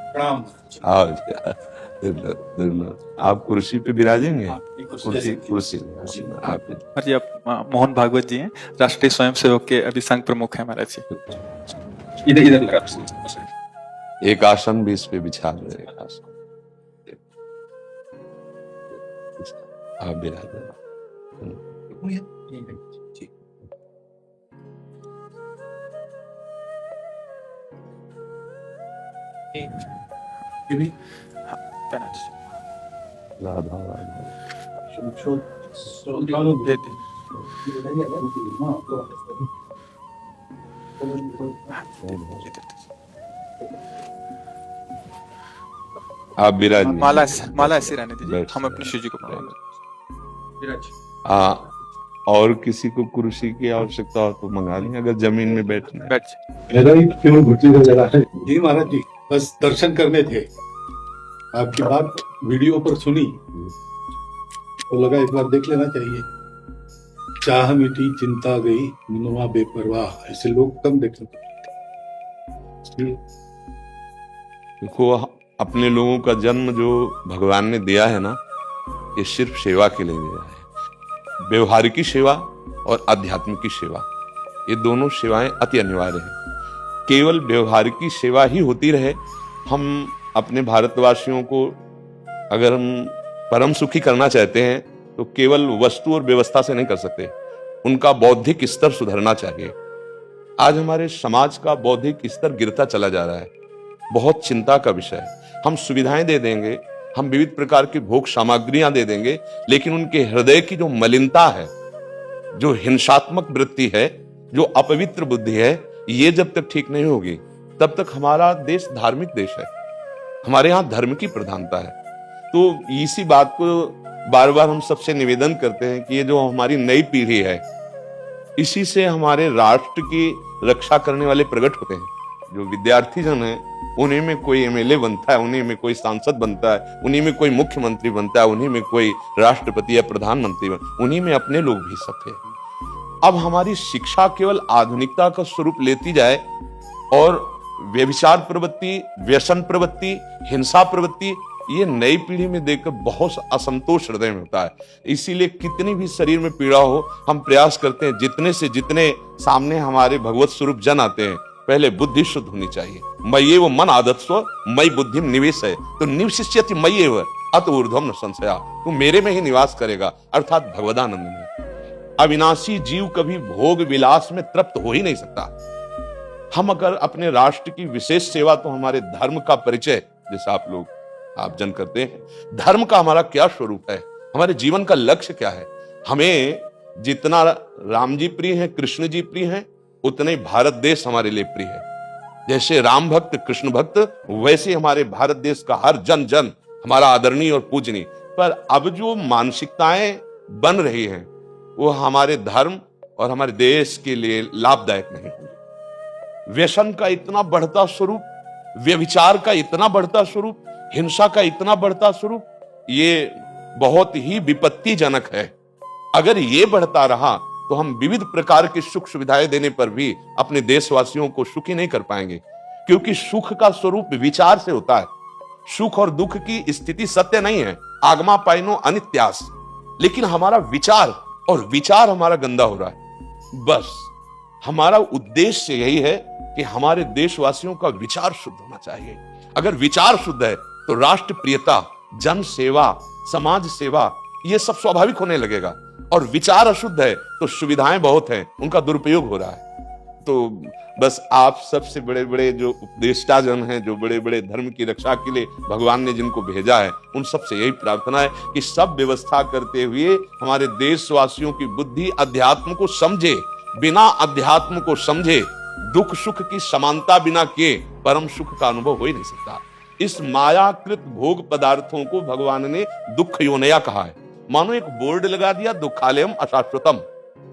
प्रणाम। आओ आप कुर्सी पे विराजेंगे। कुर्सी कुर्सी आप जी, आप मोहन भागवत जी हैं, राष्ट्रीय स्वयंसेवक के अभी संघ प्रमुख हैं महाराज जी। इधर इधर लगा। एक आसन भी इस पे बिछा दो। एक आसन आप विराजे। राधा राधा दे दे। आप विराज माला माला ऐसे रहने दीजिए, बैठ हम जाइए। अपनी शिव जी को प्रणाम करें। और किसी को कुर्सी की आवश्यकता हो तो मंगा लें, अगर जमीन में बैठना है। बैठ जाइए। मेरा ही क्यों घुटने का जरा है जी महाराज जी, बस दर्शन करने थे। आपकी बात वीडियो पर सुनी तो लगा एक बार देख लेना चाहिए। चाह मिटी चिंता गई मनुआ बेपरवाह, ऐसे लोग कम देखने को मिलते। देखो, अपने लोगों का जन्म जो भगवान ने दिया है ना, ये सिर्फ सेवा के लिए दिया है। व्यवहारिकी सेवा और आध्यात्मिक सेवा, ये दोनों सेवाएं अति अनिवार्य हैं। केवल व्यवहारिकी सेवा ही होती रहे, हम अपने भारतवासियों को अगर हम परम सुखी करना चाहते हैं तो केवल वस्तु और व्यवस्था से नहीं कर सकते, उनका बौद्धिक स्तर सुधरना चाहिए। आज हमारे समाज का बौद्धिक स्तर गिरता चला जा रहा है, बहुत चिंता का विषय है। हम सुविधाएं दे देंगे, हम विविध प्रकार की भोग सामग्रियां दे देंगे, लेकिन उनके हृदय की जो मलिनता है, जो हिंसात्मक वृत्ति है, जो अपवित्र बुद्धि है, ये जब तक ठीक नहीं होगी तब तक हमारा देश धार्मिक देश है, हमारे यहाँ धर्म की प्रधानता है। तो इसी बात को बार बार हम सबसे निवेदन करते हैं कि ये जो हमारी नई पीढ़ी है, इसी से हमारे राष्ट्र की रक्षा करने वाले प्रकट होते हैं। जो विद्यार्थी जन है, उन्हीं में कोई एमएलए बनता है, उन्हीं में कोई सांसद बनता है, उन्हीं में कोई मुख्यमंत्री बनता है, उन्हीं में कोई राष्ट्रपति या प्रधानमंत्री बनता है, उन्हीं में अपने लोग भी सब थे। अब हमारी शिक्षा केवल आधुनिकता का स्वरूप लेती जाए और व्यभिचार प्रवृत्ति, व्यसन प्रवृत्ति, हिंसा प्रवृत्ति, ये नई पीढ़ी में देखकर बहुत असंतोष हृदय में होता है। इसीलिए कितनी भी शरीर में पीड़ा हो, हम प्रयास करते हैं जितने से जितने सामने हमारे भगवत स्वरूप जन आते हैं, पहले बुद्धि शुद्ध होनी चाहिए। मय्ये वो मन आदत स्व मई बुद्धि निवेश है, तो निवशिष्यति मय्ये व अत ऊर्ध्वम न संशया, तू मेरे में ही निवास करेगा, अर्थात भगवदानंद में। अविनाशी जीव कभी भोग विलास में तृप्त हो ही नहीं सकता। हम अगर अपने राष्ट्र की विशेष सेवा, तो हमारे धर्म का परिचय, जैसा आप जन करते हैं, धर्म का हमारा क्या स्वरूप है, हमारे जीवन का लक्ष्य क्या है। हमें जितना राम जी प्रिय हैं, कृष्ण जी प्रिय हैं, उतने भारत देश हमारे लिए प्रिय है। जैसे राम भक्त, कृष्ण भक्त, वैसे हमारे भारत देश का हर जन जन हमारा आदरणीय और पूजनीय। पर अब जो मानसिकताएं बन रही हैं, वो हमारे धर्म और हमारे देश के लिए लाभदायक नहीं होंगी। व्यसन का इतना बढ़ता स्वरूप, व्यभिचार का इतना बढ़ता स्वरूप, हिंसा का इतना बढ़ता स्वरूप, ये बहुत ही विपत्तिजनक है। अगर ये बढ़ता रहा तो हम विविध प्रकार की सुख सुविधाएं देने पर भी अपने देशवासियों को सुखी नहीं कर पाएंगे, क्योंकि सुख का स्वरूप विचार से होता है। सुख और दुख की स्थिति सत्य नहीं है, आगमा पाइनो अनित्यास, लेकिन हमारा विचार और विचार हमारा गंदा हो रहा है। बस हमारा उद्देश्य यही है कि हमारे देशवासियों का विचार शुद्ध होना चाहिए। अगर विचार शुद्ध है तो राष्ट्र प्रियता, जन सेवा, समाज सेवा, ये सब स्वाभाविक होने लगेगा। और विचार अशुद्ध है तो सुविधाएं बहुत हैं, उनका दुरुपयोग हो रहा है। तो बस आप सबसे बड़े बड़े जो उपदेष्टा जन हैं, जो बड़े बड़े धर्म की रक्षा के लिए भगवान ने जिनको भेजा है, उन सबसे यही प्रार्थना है कि सब व्यवस्था करते हुए हमारे देशवासियों की बुद्धि अध्यात्म को समझे। बिना अध्यात्म को समझे दुख सुख की समानता बिना किए परम सुख का अनुभव हो ही नहीं सकता। इस मायाकृत भोग पदार्थों को भगवान ने दुख योनया कहा है। मानो एक बोर्ड लगा दिया, दुखालयम अशाश्वतम।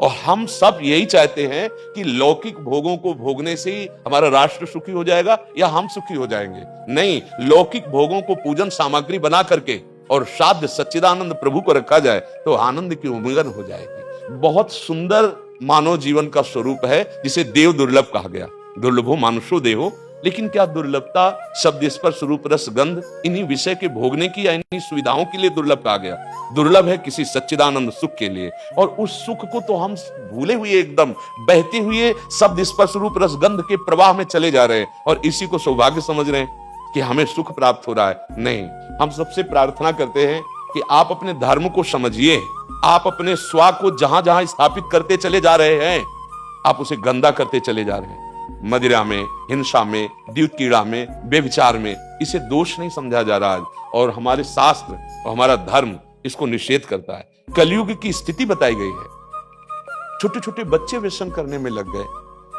और हम सब यही चाहते हैं कि लौकिक भोगों को भोगने से ही हमारा राष्ट्र सुखी हो जाएगा या हम सुखी हो जाएंगे। नहीं, लौकिक भोगों को पूजन सामग्री बना करके और साध्य सच्चिदानंद प्रभु को रखा जाए तो आनंद की उमंगन हो जाएगी। बहुत सुंदर मानव जीवन का स्वरूप है, जिसे देव दुर्लभ कहा गया। दुर्लभो मानुषो देहो लेकिन क्या दुर्लभता शब्द स्पर्श रूप रस गंध इन्हीं विषय के भोगने की या इन्हीं सुविधाओं के लिए दुर्लभ कहा गया? दुर्लभ है किसी सच्चिदानंद सुख के लिए, और उस सुख को तो हम भूले हुए एकदम बहते हुए शब्द स्पर्श रूप रस गंध के प्रवाह में चले जा रहे हैं और इसी को सौभाग्य समझ रहे हैं कि हमें सुख प्राप्त हो रहा है। नहीं, हम सबसे प्रार्थना करते हैं कि आप अपने धर्म को समझिए। आप अपने स्वा को जहां जहां स्थापित करते चले जा रहे हैं, आप उसे गंदा करते चले जा रहे हैं। मदिरा में, हिंसा में, द्यूत कीड़ा में, बेविचार में, इसे दोष नहीं समझा जा रहा है और हमारे शास्त्र और हमारा धर्म इसको निषेध करता है। कलयुग की स्थिति बताई गई है। छोटे छोटे बच्चे व्यसन करने में लग गए।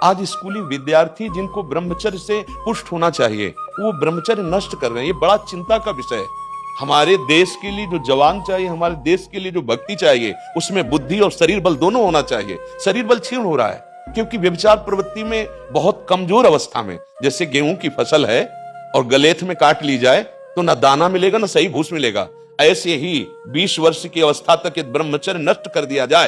आज स्कूली विद्यार्थी जिनको ब्रह्मचर्य से पुष्ट होना चाहिए, वो ब्रह्मचर्य नष्ट कर रहे हैं। ये बड़ा चिंता का विषय है। हमारे देश के लिए जो जवान चाहिए, हमारे देश के लिए जो भक्ति चाहिए, उसमें बुद्धि और शरीर बल दोनों होना चाहिए। शरीर बल क्षीण हो रहा है क्योंकि व्यभिचार प्रवृत्ति में बहुत कमजोर अवस्था में, जैसे गेहूं की फसल है और गलेथ में काट ली जाए तो ना दाना मिलेगा ना सही भूस मिलेगा, ऐसे ही 20 वर्ष की अवस्था तक यदि ब्रह्मचर्य नष्ट कर दिया जाए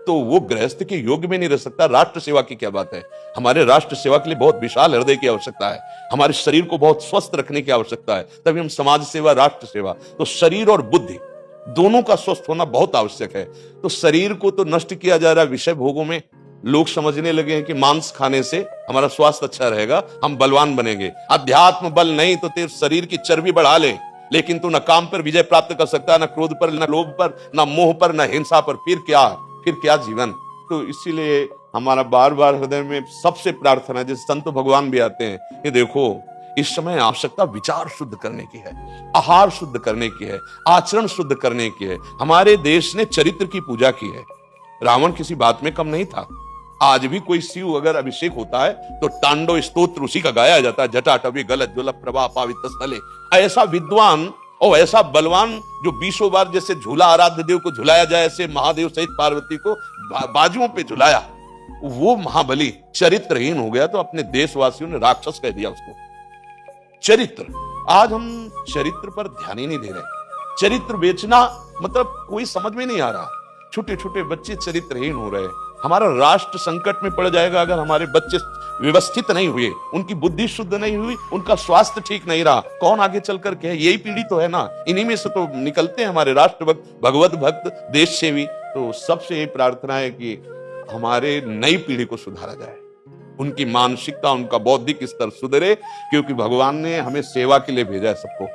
तो वो गृहस्थ के योग्य में नहीं रह सकता। राष्ट्र सेवा की क्या बात है। हमारे राष्ट्र सेवा के लिए बहुत विशाल हृदय की आवश्यकता है। हमारे शरीर को बहुत स्वस्थ रखने की आवश्यकता है, तभी हम समाज सेवा, राष्ट्र सेवा। तो शरीर और बुद्धि दोनों का स्वस्थ होना बहुत आवश्यक है। तो शरीर को तो नष्ट किया जा रहा है विषय भोगों में। लोग समझने लगे हैं कि मांस खाने से हमारा स्वास्थ्य अच्छा रहेगा, हम बलवान बनेंगे। अध्यात्म बल नहीं तो तेरे शरीर की चर्बी बढ़ा ले, लेकिन तू न काम पर विजय प्राप्त कर सकता, न क्रोध पर, न लोभ पर, न मोह पर, न हिंसा पर। फिर क्या जीवन। तो इसीलिए हमारा बार बार हृदय में सबसे प्रार्थना है, जैसे संत भगवान भी आते हैं कि देखो इस समय आवश्यकता विचार शुद्ध करने की है, आहार शुद्ध करने की है, आचरण शुद्ध करने की है। हमारे देश ने चरित्र की पूजा की है। रावण किसी बात में कम नहीं था। आज भी कोई शिव अगर अभिषेक होता है तो तांडव स्तोत्र उसी का गाया जाता है। जटाटवी गलत ज्वल प्रभा पावित स्थले। ऐसा विद्वान और ऐसा बलवान जो 20 बार जैसे झूला आराध्य देव को झुलाया जाए, ऐसे महादेव सहित पार्वती को बाजुओं पे झुलाया, वो महाबली चरित्रहीन हो गया तो अपने देशवासियों ने राक्षस कह दिया उसको। चरित्र, आज हम चरित्र पर ध्यान ही नहीं दे रहे। चरित्र बेचना मतलब कोई समझ में नहीं आ रहा। छोटे छोटे बच्चे चरित्रहीन हो रहे हैं। हमारा राष्ट्र संकट में पड़ जाएगा अगर हमारे बच्चे व्यवस्थित नहीं हुए, उनकी बुद्धि शुद्ध नहीं हुई, उनका स्वास्थ्य ठीक नहीं रहा। कौन आगे चलकर के है? यही पीढ़ी तो है ना, इन्हीं में से तो निकलते हैं हमारे राष्ट्र भक्त, भगवत भक्त, देश सेवी। तो सबसे यही प्रार्थना है कि हमारे नई पीढ़ी को सुधारा जाए, उनकी मानसिकता, उनका बौद्धिक स्तर सुधरे, क्योंकि भगवान ने हमें सेवा के लिए भेजा है सबको।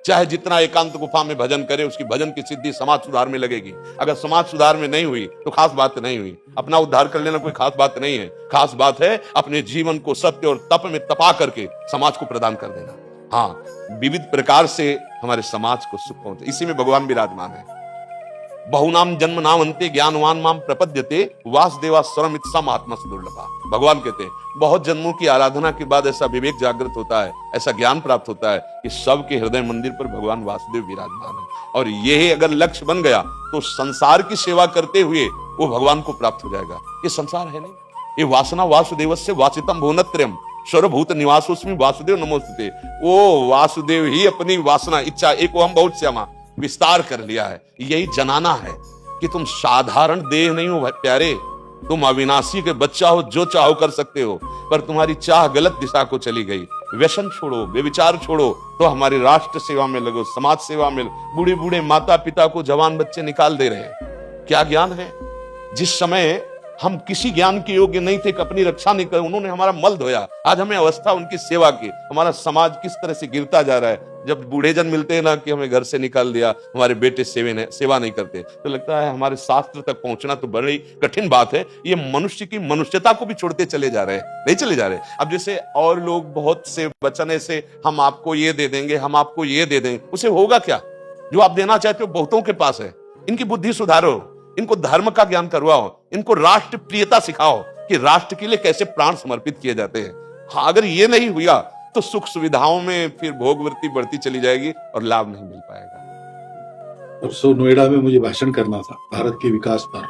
चाहे जितना एकांत गुफा में भजन करे, उसकी भजन की सिद्धि समाज सुधार में लगेगी। अगर समाज सुधार में नहीं हुई तो खास बात नहीं हुई। अपना उद्धार कर लेना कोई खास बात नहीं है। खास बात है अपने जीवन को सत्य और तप में तपा करके समाज को प्रदान कर देना। हाँ, विविध प्रकार से हमारे समाज को सुख पहुंचे, इसी में भगवान विराजमान है। बहुनाम जन्म नाम अंते ज्ञानवान माम प्रपद्यते वासुदेवा स्वरम इत्सम आत्मा दुर्लभा। भगवान कहते हैं बहुत जन्मों की आराधना के बाद ऐसा विवेक जागृत होता है, ऐसा ज्ञान प्राप्त होता है कि सबके हृदय मंदिर पर भगवान वासुदेव विराजमान है। और यही अगर लक्ष्य बन गया तो संसार की सेवा करते हुए वो भगवान को प्राप्त हो जाएगा। ये संसार है नहीं, ये वासना वासुदेवस्य वासितम भुवनत्रयम् सर्वभूत निवासोस्मि वासुदेव नमोस्तुते। वो वासुदेव ही अपनी वासना, इच्छा, एक हम बहुत श्यामा विस्तार कर लिया है। यही जनाना है कि तुम साधारण देह नहीं हो प्यारे, तुम अविनाशी के बच्चा हो, जो चाहो कर सकते हो। पर तुम्हारी चाह गलत दिशा को चली गई। व्यसन छोड़ो, व्यभिचार छोड़ो, तो हमारी राष्ट्र सेवा में लगो, समाज सेवा में। बूढ़े बूढ़े माता पिता को जवान बच्चे निकाल दे रहे हैं। क्या ज्ञान है? जिस समय हम किसी ज्ञान के योग्य नहीं थे कि अपनी रक्षा नहीं कर, उन्होंने हमारा मल धोया। आज हमें अवस्था उनकी सेवा की। हमारा समाज किस तरह से गिरता जा रहा है। जब बूढ़े जन मिलते हैं ना कि हमें घर से निकाल दिया, हमारे बेटे सेवा नहीं करते, तो लगता है हमारे शास्त्र तक पहुंचना तो बड़ी कठिन बात है। ये मनुष्य की मनुष्यता को भी छोड़ते चले जा रहे हैं, नहीं चले जा रहे। अब जैसे और लोग बहुत से वचन ऐसे, हम आपको ये दे देंगे, हम आपको ये दे देंगे, उसे होगा क्या? जो आप देना चाहते हो बहुतों के पास है। इनकी बुद्धि सुधारो, इनको धर्म का ज्ञान करवाओ, इनको राष्ट्र प्रियता सिखाओ कि राष्ट्र के लिए कैसे प्राण समर्पित किए जाते हैं। हाँ, अगर ये नहीं हुआ तो सुख सुविधाओं में फिर भोगवृत्ति बढ़ती चली जाएगी और लाभ नहीं मिल पाएगा। परसों नोएडा में मुझे भाषण करना था भारत के विकास पर।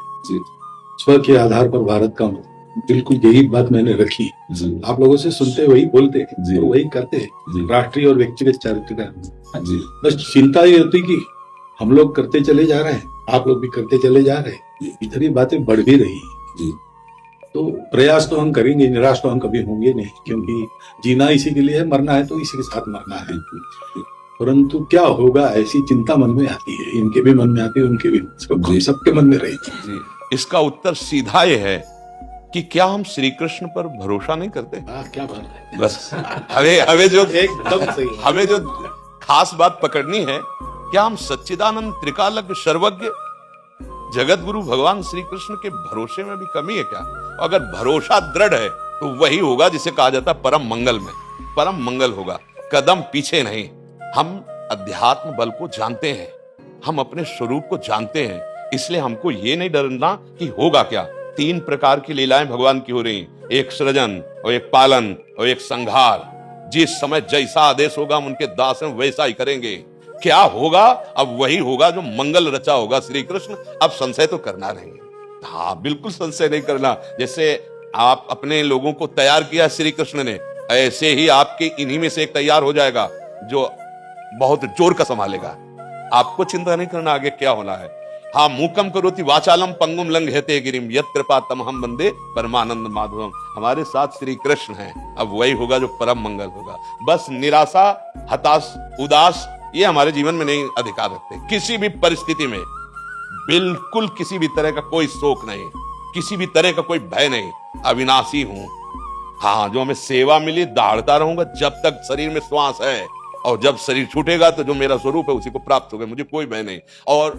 स्व के आधार पर भारत का बिल्कुल यही बात मैंने रखी। आप लोगों से सुनते वही बोलते और वही करते, राष्ट्रीय और व्यक्तिगत चरित्र का। बस चिंता ये होती कि हम लोग करते चले जा रहे हैं, आप लोग भी करते चले जा रहे हैं, इतनी बातें बढ़ भी रही। तो प्रयास तो हम करेंगे, निराश तो हम कभी होंगे नहीं, क्योंकि जीना इसी के लिए है, मरना है तो इसी के साथ मरना है। परंतु क्या होगा, ऐसी चिंता मन में आती है, इनके भी मन में आती है, उनके भी, हम सबके मन में रहेगी। जी, इसका उत्तर सीधा ये है कि क्या हम श्री कृष्ण पर भरोसा नहीं करते? क्या बात है, बस हमें जो एकदम सही है। हमें जो खास बात पकड़नी है, क्या हम सच्चिदानंद त्रिकालज्ञ सर्वज्ञ जगत गुरु भगवान श्री कृष्ण के भरोसे में भी कमी है क्या? अगर भरोसा दृढ़ है तो वही होगा जिसे कहा जाता है परम मंगल में, परम मंगल होगा, कदम पीछे नहीं। हम अध्यात्म बल को जानते हैं, हम अपने स्वरूप को जानते हैं, इसलिए हमको ये नहीं डरना कि होगा क्या। 3 प्रकार की लीलाएं भगवान की हो रही, एक सृजन और एक पालन और एक संहार। जिस समय जैसा आदेश होगा हम उनके दास हैं, वैसा ही करेंगे। क्या होगा? अब वही होगा जो मंगल रचा होगा श्री कृष्ण। अब संशय तो करना नहीं, हाँ बिल्कुल संशय नहीं करना। जैसे आप अपने लोगों को तैयार किया श्री कृष्ण ने, ऐसे ही आपके इन्हीं में से एक तैयार हो जाएगा जो बहुत जोर का संभालेगा। आपको चिंता नहीं करना आगे क्या होना है। हाँ, मूकम करोति वाचालम पंगुम लंघयते गिरिम यत् कृपा तमहम वंदे परमानंद माधवम। हमारे साथ श्री कृष्ण हैं, अब वही होगा जो परम मंगल होगा। बस निराशा, हताश, उदास ये हमारे जीवन में नहीं अधिकार रखते। किसी भी परिस्थिति में बिल्कुल किसी भी तरह का कोई शोक नहीं, किसी भी तरह का कोई भय नहीं। अविनाशी हूं, हाँ, जो हमें सेवा मिली दहाड़ता रहूंगा जब तक शरीर में श्वास है, और जब शरीर छूटेगा तो जो मेरा स्वरूप है उसी को प्राप्त होगा, मुझे कोई भय नहीं। और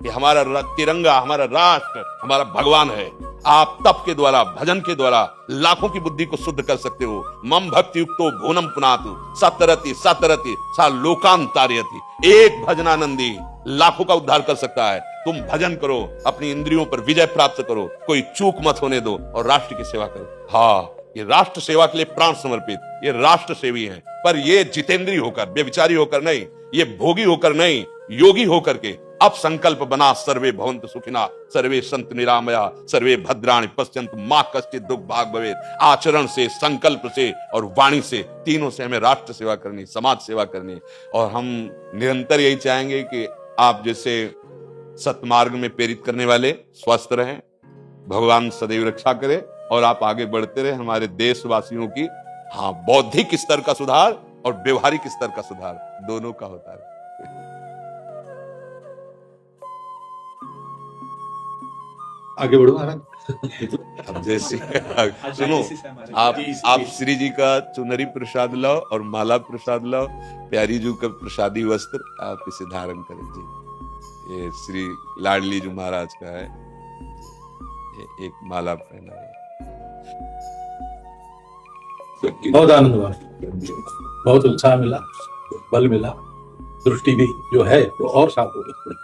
ये हमारा तिरंगा, हमारा राष्ट्र, हमारा भगवान है। आप तप के द्वारा, भजन के द्वारा लाखों की बुद्धि को शुद्ध कर सकते हो। मम भक्ति युक्तो भुवनम पुनातु सतरति सतरति सा लोकांतारयति। एक भजनानंदी लाखों का उद्धार कर सकता है। तुम भजन करो, अपनी इंद्रियों पर विजय प्राप्त करो, कोई चूक मत होने दो और राष्ट्र की सेवा करो। हाँ, ये राष्ट्र सेवा के लिए प्राण समर्पित, ये राष्ट्र सेवी हैं, पर ये जितेंद्रीय होकर, बेविचारी होकर नहीं, ये भोगी होकर नहीं, योगी होकर के अब संकल्प बना, सर्वे भवन्तु सुखिना, सर्वे सन्तु निरामया, सर्वे भद्राणि पश्यन्तु मा कश्चित् दुःख भाग् भवेत्। आचरण से, संकल्प से और वाणी से, तीनों से हमें राष्ट्र सेवा करनी, समाज सेवा करनी। और हम निरंतर यही चाहेंगे कि आप जैसे सतमार्ग में प्रेरित करने वाले स्वस्थ रहें, भगवान सदैव रक्षा करे और आप आगे बढ़ते रहे। हमारे देशवासियों की, हाँ, बौद्धिक स्तर का सुधार और व्यवहारिक स्तर का सुधार दोनों का होता है। आगे बढ़ो महाराज। अब जैसे सुनो, आप श्री जी का चुनरी प्रसाद लाओ और माला प्रसाद लाओ, प्यारी जी का प्रसादी वस्त्र आप इसे धारण करें जी। ये श्री लाडली जी महाराज का है, ये एक माला पहना है। बहुत आनंद हुआ, बहुत उत्साह मिला, बल मिला, दृष्टि भी जो है वो और साफ हो गई।